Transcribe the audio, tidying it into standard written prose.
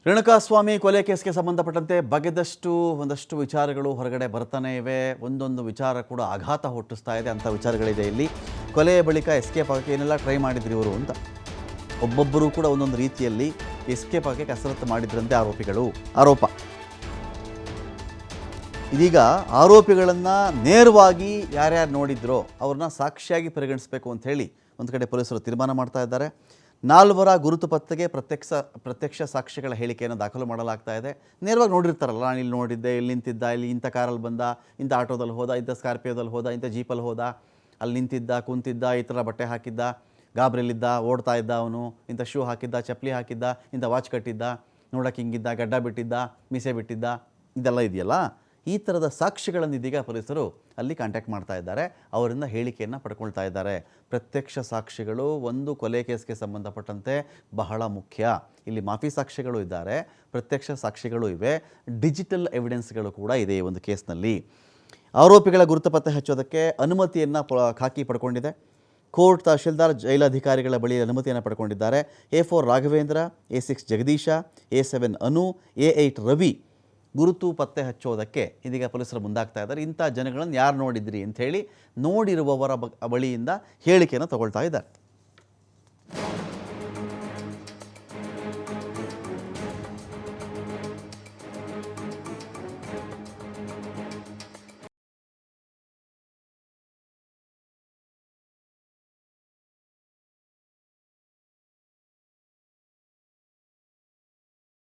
ರೇಣುಕಾಸ್ವಾಮಿ ಕೊಲೆ ಕೇಸ್ಗೆ ಸಂಬಂಧಪಟ್ಟಂತೆ ಬಗೆದಷ್ಟು ಒಂದಷ್ಟು ವಿಚಾರಗಳು ಹೊರಗಡೆ ಬರ್ತಾನೆ ಇವೆ. ಒಂದೊಂದು ವಿಚಾರ ಕೂಡ ಆಘಾತ ಹುಟ್ಟಿಸ್ತಾ ಇದೆ. ಅಂಥ ವಿಚಾರಗಳಿದೆ ಇಲ್ಲಿ. ಕೊಲೆಯ ಬಳಿಕ ಎಸ್ಕೇಪ್ ಆಗೋಕ್ಕೆ ಏನೆಲ್ಲ ಟ್ರೈ ಮಾಡಿದ್ರು ಇವರು ಅಂತ, ಒಬ್ಬೊಬ್ಬರು ಕೂಡ ಒಂದೊಂದು ರೀತಿಯಲ್ಲಿ ಎಸ್ಕೇಪ್ ಆಗೋಕ್ಕೆ ಕಸರತ್ತು ಮಾಡಿದ್ರಂತೆ ಆರೋಪ. ಇದೀಗ ಆರೋಪಿಗಳನ್ನು ನೇರವಾಗಿ ಯಾರ್ಯಾರು ನೋಡಿದ್ರೋ ಅವ್ರನ್ನ ಸಾಕ್ಷಿಯಾಗಿ ಪರಿಗಣಿಸಬೇಕು ಅಂತ ಹೇಳಿ ಒಂದು ಕಡೆ ಪೊಲೀಸರು ತೀರ್ಮಾನ ಮಾಡ್ತಾ ಇದ್ದಾರೆ. 4 ಗುರುತು ಪತ್ತೆಗೆ ಪ್ರತ್ಯಕ್ಷ ಸಾಕ್ಷಿಗಳ ಹೇಳಿಕೆಯನ್ನು ದಾಖಲು ಮಾಡಲಾಗ್ತಾ ಇದೆ. ನೇರವಾಗಿ ನೋಡಿರ್ತಾರಲ್ಲ, ನಾನು ಇಲ್ಲಿ ನೋಡಿದ್ದೆ, ಇಲ್ಲಿ ನಿಂತಿದ್ದ, ಇಲ್ಲಿ ಇಂಥ ಕಾರಲ್ಲಿ ಬಂದ, ಇಂಥ ಆಟೋದಲ್ಲಿ ಹೋದ, ಇಂಥ ಸ್ಕಾರ್ಪಿಯೋದಲ್ಲಿ ಹೋದ, ಇಂಥ ಜೀಪಲ್ಲಿ ಹೋದ, ಅಲ್ಲಿ ನಿಂತಿದ್ದ, ಕುಂತಿದ್ದ, ಈ ಥರ ಬಟ್ಟೆ ಹಾಕಿದ್ದ, ಗಾಬರಿಲಿದ್ದ, ಓಡ್ತಾ ಇದ್ದ, ಅವನು ಇಂಥ ಶೂ ಹಾಕಿದ್ದ, ಚಪ್ಪಲಿ ಹಾಕಿದ್ದ, ಇಂಥ ವಾಚ್ ಕಟ್ಟಿದ್ದ, ನೋಡೋಕೆ ಹಿಂಗಿದ್ದ, ಗಡ್ಡ ಬಿಟ್ಟಿದ್ದ, ಮೀಸೆ ಬಿಟ್ಟಿದ್ದ, ಇದೆಲ್ಲ ಇದೆಯಲ್ಲ. ಈ ಥರದ ಸಾಕ್ಷಿಗಳನ್ನು ಇದೀಗ ಪೊಲೀಸರು ಅಲ್ಲಿ ಕಾಂಟ್ಯಾಕ್ಟ್ ಮಾಡ್ತಾ ಇದ್ದಾರೆ. ಅವರಿಂದ ಹೇಳಿಕೆಯನ್ನು ಪಡ್ಕೊಳ್ತಾ ಇದ್ದಾರೆ. ಪ್ರತ್ಯಕ್ಷ ಸಾಕ್ಷಿಗಳು ಒಂದು ಕೊಲೆ ಕೇಸ್ಗೆ ಸಂಬಂಧಪಟ್ಟಂತೆ ಬಹಳ ಮುಖ್ಯ. ಇಲ್ಲಿ ಮಾಫಿ ಸಾಕ್ಷಿಗಳು ಇದ್ದಾರೆ, ಪ್ರತ್ಯಕ್ಷ ಸಾಕ್ಷಿಗಳು ಇವೆ, ಡಿಜಿಟಲ್ ಎವಿಡೆನ್ಸ್ಗಳು ಕೂಡ ಇದೆ ಈ ಒಂದು ಕೇಸ್ನಲ್ಲಿ. ಆರೋಪಿಗಳ ಗುರುತು ಪತ್ತೆ ಹಚ್ಚೋದಕ್ಕೆ ಅನುಮತಿಯನ್ನು ಖಾಕಿ ಪಡ್ಕೊಂಡಿದೆ. ಕೋರ್ಟ್, ತಹಶೀಲ್ದಾರ್, ಜೈಲಾಧಿಕಾರಿಗಳ ಬಳಿ ಅನುಮತಿಯನ್ನು ಪಡ್ಕೊಂಡಿದ್ದಾರೆ. A4 Raghavendra, A6 Jagadish, A7 ಅನು, A8 ರವಿ ಗುರುತು ಪತ್ತೆ ಹಚ್ಚೋದಕ್ಕೆ ಇದೀಗ ಪೊಲೀಸರು ಮುಂದಾಗ್ತಾ ಇದ್ದಾರೆ. ಇಂಥ ಜನಗಳನ್ನು ಯಾರು ನೋಡಿದ್ರಿ ಅಂಥೇಳಿ ನೋಡಿರುವವರ ಬಳಿಯಿಂದ ಹೇಳಿಕೆಯನ್ನು ತಗೊಳ್ತಾ ಇದ್ದಾರೆ.